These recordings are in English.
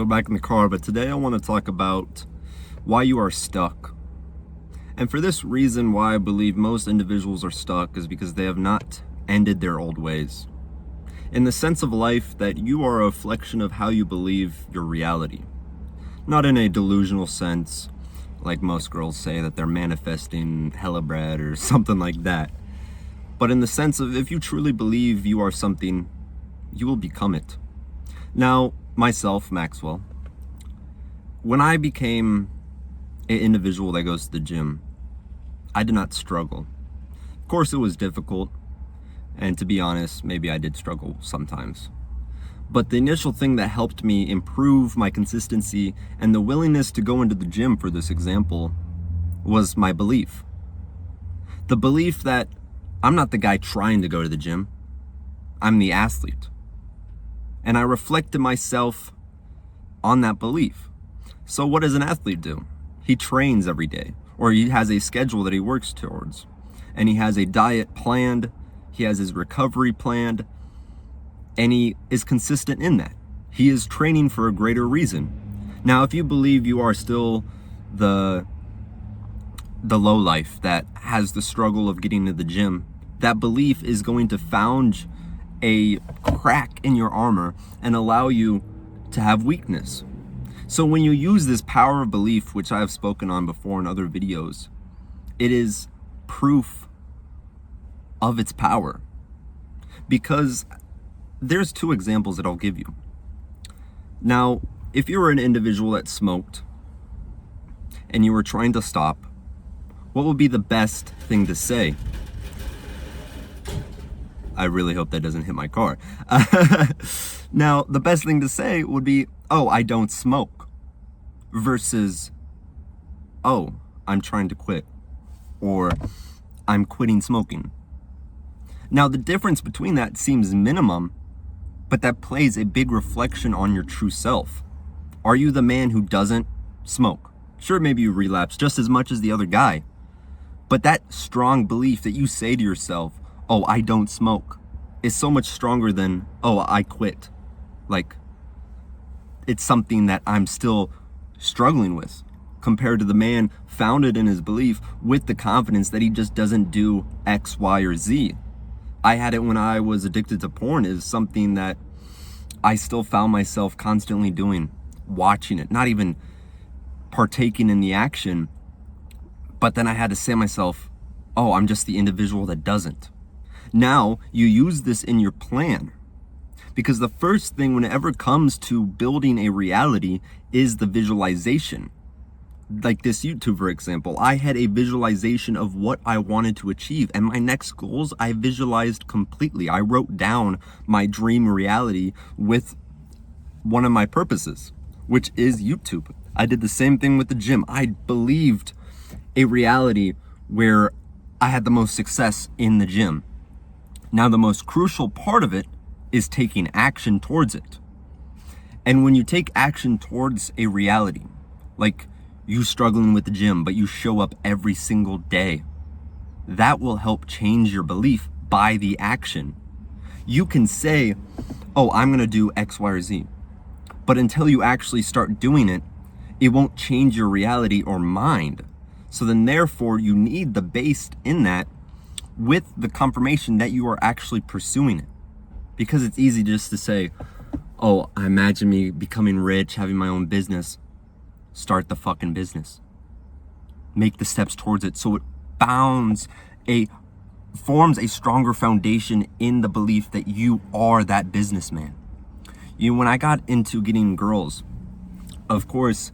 So back in the car, but today I want to talk about why you are stuck. And for this reason, why I believe most individuals are stuck is because they have not ended their old ways. In the sense of life that you are a reflection of how you believe your reality. Not in a delusional sense, like most girls say that they're manifesting hella bread or something like that. But in the sense of if you truly believe you are something, you will become it. Now, myself, Maxwell, when I became an individual that goes to the gym, I did not struggle. Of course, it was difficult. And to be honest, maybe I did struggle sometimes. But the initial thing that helped me improve my consistency and the willingness to go into the gym, for this example, was my belief. The belief that I'm not the guy trying to go to the gym. I'm the athlete. And I reflected myself on that belief. So what does an athlete do? He trains every day, or he has a schedule that he works towards. And he has a diet planned. He has his recovery planned, and he is consistent in that. He is training for a greater reason. Now, if you believe you are still the low life that has the struggle of getting to the gym, that belief is going to found a crack in your armor and allow you to have weakness. So when you use this power of belief, which I have spoken on before in other videos, it is proof of its power. Because there's two examples that I'll give you. Now, if you were an individual that smoked and you were trying to stop, what would be the best thing to say? I really hope that doesn't hit my car. Now, the best thing to say would be, oh, I don't smoke, versus, oh, I'm trying to quit, or I'm quitting smoking. Now, the difference between that seems minimum, but that plays a big reflection on your true self. Are you the man who doesn't smoke? Sure, maybe you relapse just as much as the other guy, but that strong belief that you say to yourself, oh, I don't smoke, is so much stronger than, oh, I quit. Like, it's something that I'm still struggling with, compared to the man founded in his belief with the confidence that he just doesn't do X, Y, or Z. I had it when I was addicted to porn, is something that I still found myself constantly doing, watching it, not even partaking in the action. But then I had to say to myself, oh, I'm just the individual that doesn't. Now you use this in your plan, because the first thing whenever it comes to building a reality is the visualization. Like this YouTube, for example, I had a visualization of what I wanted to achieve, and my next goals I visualized completely. I wrote down my dream reality with one of my purposes, which is YouTube. I did the same thing with the gym. I believed a reality where I had the most success in the gym. Now, the most crucial part of it is taking action towards it. And when you take action towards a reality, like you struggling with the gym, but you show up every single day, that will help change your belief by the action. You can say, oh, I'm gonna do X, Y, or Z. But until you actually start doing it, it won't change your reality or mind. So then therefore you need the base in that with the confirmation that you are actually pursuing it. Because it's easy just to say, oh, I imagine me becoming rich, having my own business. Start the fucking business. Make the steps towards it so it forms a stronger foundation in the belief that you are that businessman. You know, when I got into getting girls, of course,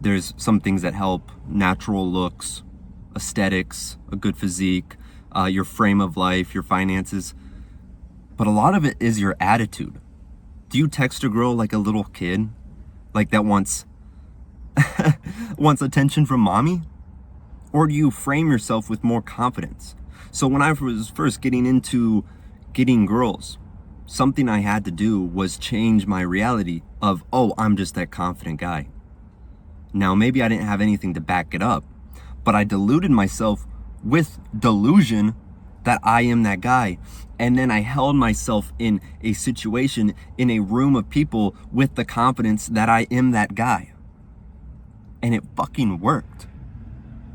there's some things that help: natural looks, aesthetics, a good physique, your frame of life, your finances. But a lot of it is your attitude. Do you text a girl like a little kid, like that wants attention from mommy? Or do you frame yourself with more confidence? So when I was first getting into getting girls, something I had to do was change my reality of, oh, I'm just that confident guy. Now, maybe I didn't have anything to back it up, but I deluded myself with delusion that I am that guy. And then I held myself in a situation, in a room of people with the confidence that I am that guy. And it fucking worked.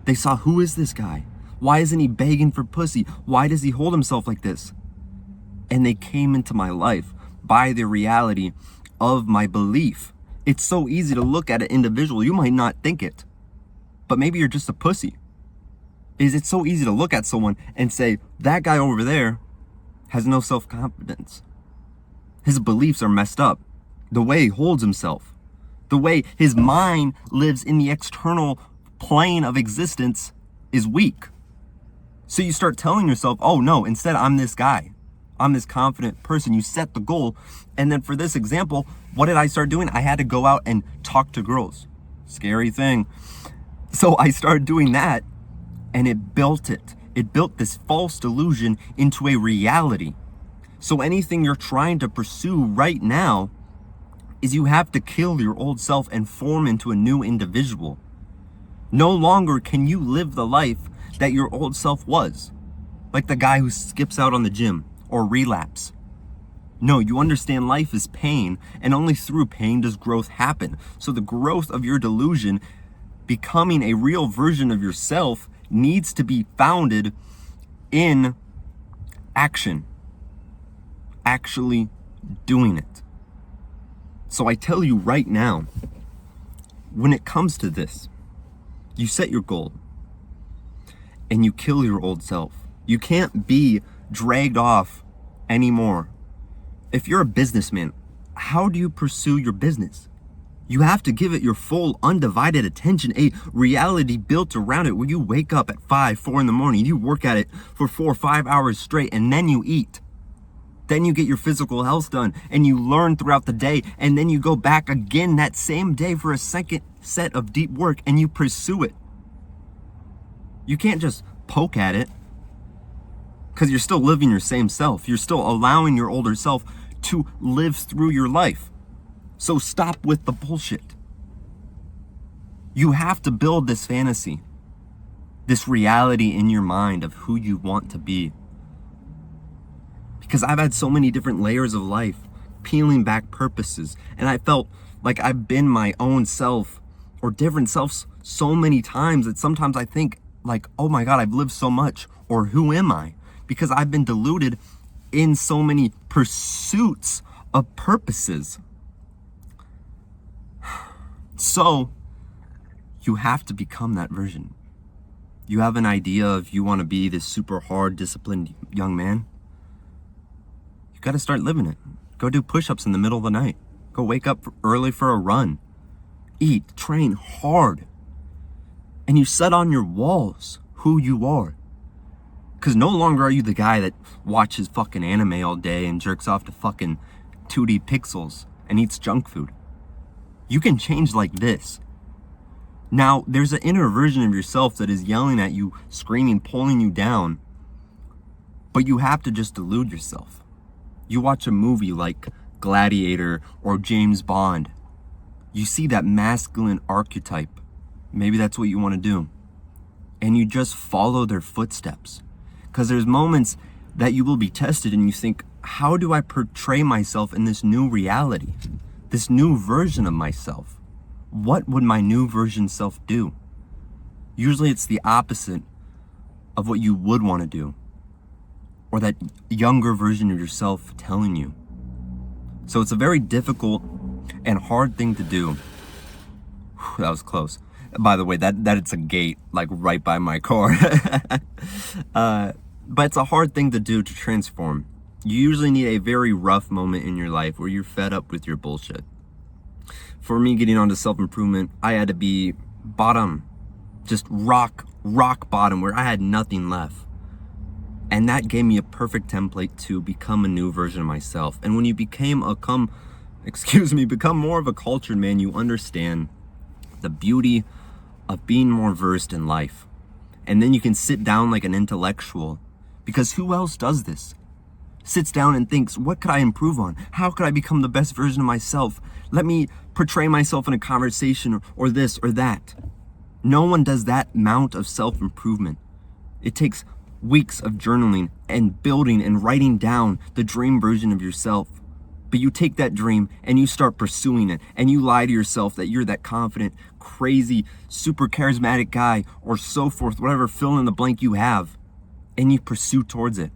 They saw, who is this guy? Why isn't he begging for pussy? Why does he hold himself like this? And they came into my life by the reality of my belief. It's so easy to look at an individual. You might not think it, but maybe you're just a pussy. It's so easy to look at someone and say, that guy over there has no self-confidence. His beliefs are messed up. The way he holds himself, the way his mind lives in the external plane of existence is weak. So you start telling yourself, oh no, instead I'm this guy. I'm this confident person. You set the goal. And then for this example, what did I start doing? I had to go out and talk to girls. Scary thing. So I started doing that, and it built it. It built this false delusion into a reality. So anything you're trying to pursue right now is you have to kill your old self and form into a new individual. No longer can you live the life that your old self was, like the guy who skips out on the gym or relapse. No, you understand life is pain, and only through pain does growth happen. So the growth of your delusion, becoming a real version of yourself, needs to be founded in action, actually doing it. So I tell you right now, when it comes to this, you set your goal and you kill your old self. You can't be dragged off anymore. If you're a businessman, how do you pursue your business? You have to give it your full undivided attention, a reality built around it where you wake up at 4 in the morning, you work at it for 4 or 5 hours straight, and then you eat. Then you get your physical health done, and you learn throughout the day, and then you go back again that same day for a second set of deep work, and you pursue it. You can't just poke at it, because you're still living your same self. You're still allowing your older self to live through your life. So stop with the bullshit. You have to build this fantasy, this reality in your mind of who you want to be. Because I've had so many different layers of life, peeling back purposes, and I felt like I've been my own self or different selves so many times that sometimes I think like, oh my God, I've lived so much, or who am I? Because I've been deluded in so many pursuits of purposes. So you have to become that version. You have an idea of you want to be this super hard, disciplined young man. You got to start living it. Go do push-ups in the middle of the night. Go wake up early for a run. Eat, train hard. And you set on your walls who you are. Because no longer are you the guy that watches fucking anime all day and jerks off to fucking 2D pixels and eats junk food. You can change like this. Now, there's an inner version of yourself that is yelling at you, screaming, pulling you down. But you have to just delude yourself. You watch a movie like Gladiator or James Bond. You see that masculine archetype. Maybe that's what you want to do. And you just follow their footsteps. Because there's moments that you will be tested and you think, how do I portray myself in this new reality? This new version of myself? What would my new version self do? Usually it's the opposite of what you would want to do, or that younger version of yourself telling you. So it's a very difficult and hard thing to do. Whew, that was close. By the way, that it's a gate like right by my car. But it's a hard thing to do to transform. You usually need a very rough moment in your life where you're fed up with your bullshit. For me, getting onto self-improvement, I had to be bottom, just rock bottom, where I had nothing left. And that gave me a perfect template to become a new version of myself. And when you become more of a cultured man, you understand the beauty of being more versed in life. And then you can sit down like an intellectual, because who else does this? Sits down and thinks, what could I improve on? How could I become the best version of myself? Let me portray myself in a conversation or this or that. No one does that amount of self-improvement. It takes weeks of journaling and building and writing down the dream version of yourself. But you take that dream and you start pursuing it, and you lie to yourself that you're that confident, crazy, super charismatic guy, or so forth, whatever fill in the blank you have, and you pursue towards it.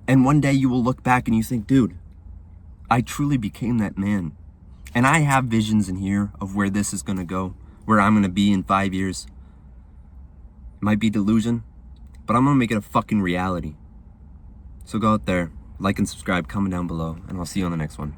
And one day you will look back and you think, dude, I truly became that man. And I have visions in here of where this is going to go, where I'm going to be in 5 years. It might be delusion, but I'm going to make it a fucking reality. So go out there, like and subscribe, comment down below, and I'll see you on the next one.